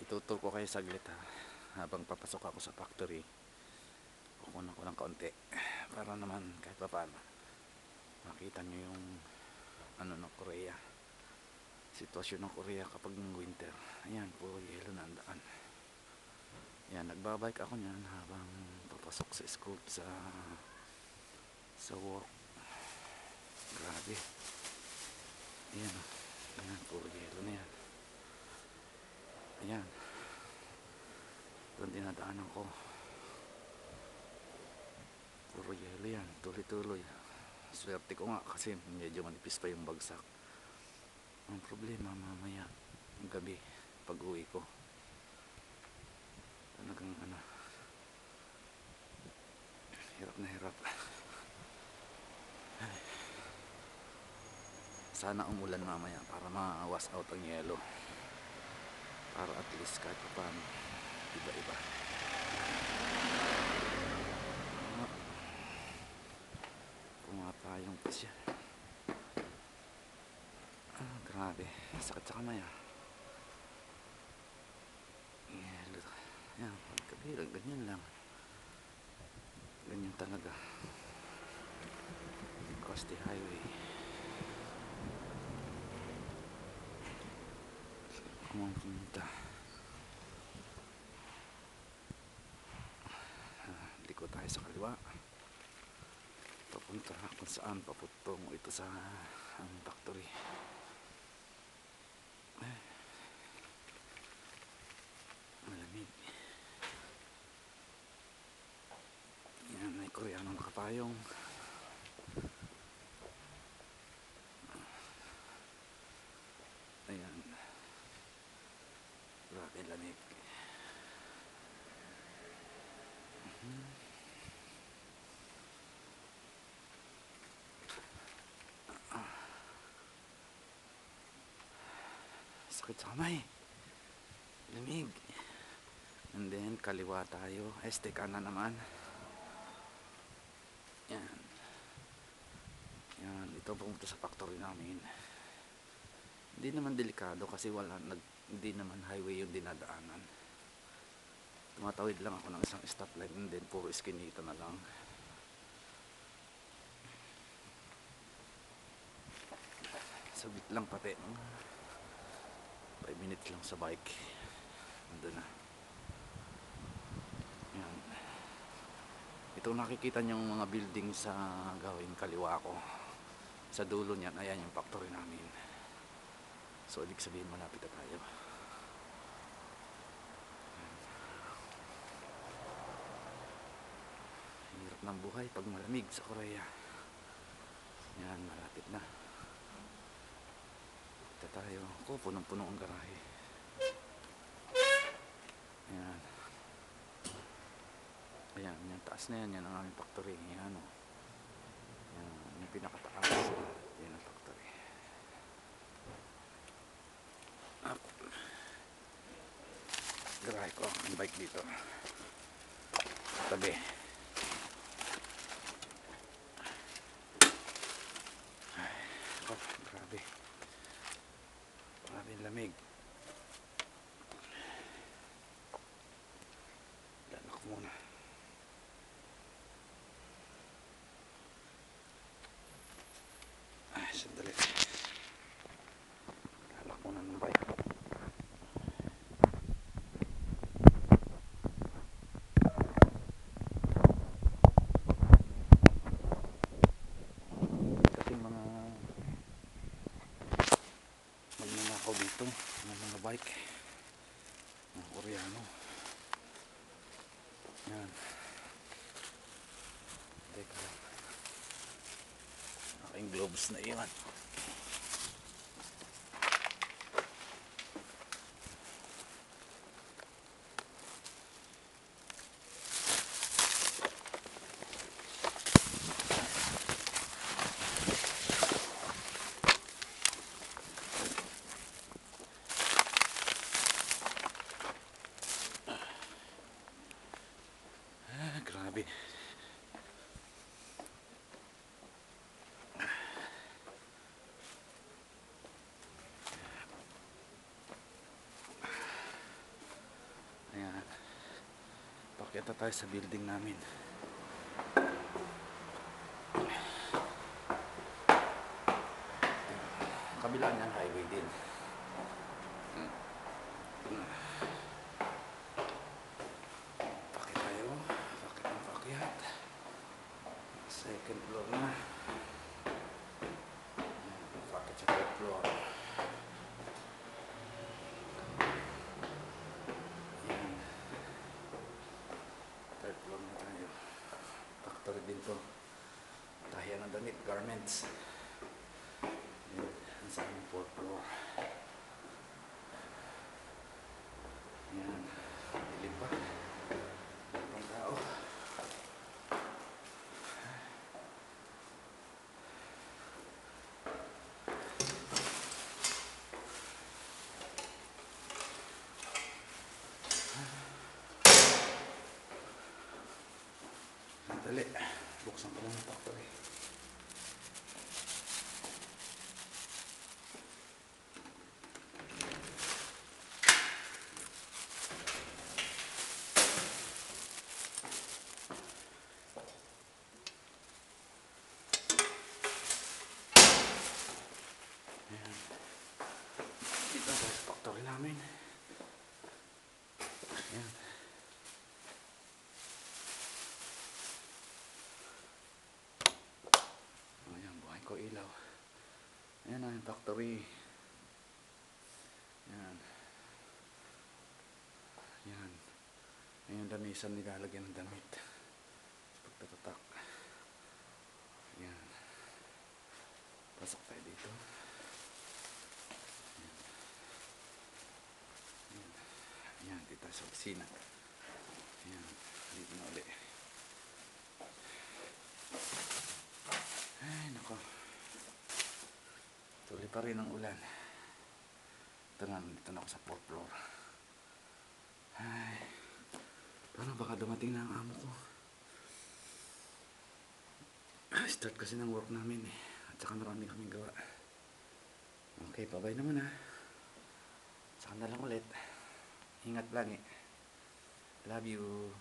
Itutur ko kayo saglit ha, habang papasok ako sa factory. Kukunan ko ng kaunti para naman kahit pa paano makita nyo yung ano ng Korea, sitwasyon ng Korea kapag ng winter. Ayan, puro yelo na ang daan. Ayan, nagbabike ako nyan habang papasok sa school, sa work. Grabe. Ayan, ayan, puro yelo na yan. Ayan, doon dinadaanan ko, puro yelo yan, tuloy-tuloy. Swerte ko nga kasi medyo manipis pa yung bagsak. Ang problema mamaya ang gabi pag uwi ko, talagang ano, hirap na hirap. Ay, sana umulan mamaya para ma-wash out ang yelo, para at least kahit pa paano iba-iba. Pumapayong pa siya. Grabe, sakit sa kamay yelo. Yan, pagkabilang ganyan lang, ganyan talaga. Coastal Highway. Kumang pumunta, liko tayo sa kaliwa, papunta kung saan papuntong ito sa ang factory. Malamig. Yan, may Koreano nakapayong. Ayan, grabe lamig. Sakit sa kamay, lamig. And then kaliwa tayo, este kanan naman. Yan, yan, ito pumunta sa factory namin. Hindi naman delikado kasi hindi naman highway yung dinadaanan. Tumatawid lang ako ng isang stoplight and then puro iskinita na lang. Sabit lang pati, 5 minutes lang sa bike, andun na. Yan, ito nakikita nyo yung mga building sa gawing kaliwa ko, sa dulo niyan, ayan yung factory namin. So ibig sabihin malapit na tayo. Hirap ng buhay pag malamig sa Korea. Yan, malapit na. Ito tayo. Ako, punong-puno ang garahe. Ayan. Ayan, yung taas na yan, yan ang aming factory. Ayan, o. Ayan, yung pinakataas. Yan ang factory. Up. Garahe ko ang bike dito. Tabi. Ay, oh, grabe. Grabe lamig. Lala ko muna. Ay, sandali. Lala ko muna ng bike. Kasi mga magnanakaw dito ng mga bike, mga Koreano. Yan. Teka lang, aking gloves na iwan. Grabe. Kita tayo sa building namin. Kabila niyan, highway din. Pakit tayo. Pakit ang pakyat. Second floor na. Pakit sa third floor. Yan. Third floor na tayo. Factory din to. Tahiyan ng damit, garments. Yan. Ang sa aming fourth floor. Yan. Dilim pa. Pang tao. Dali. Buksan ko lang yung factory. Ayan. Dito na tayo sa factory namin. Ayan. Ayan, buhay ko ilaw. Ayan na yung factory. Ayan. Ayan. Ayan yung damisan nilalagyan ng damit. Pagtatatak. Ayan. Pasok tayo dito. Ayan. Ayan, dito tayo sa opisina. Ayan, dito na ulit. Ay, nako. Tuloy pa rin ang ulan. Ito na, dito na ako sa 4th floor. Ay, paano baka dumating na ang amo ko? Start kasi ng work namin eh. At saka marami kaming gawa. Okay, bye-bye naman ha. Saka na lang ulit. Ingat lang eh. Love you.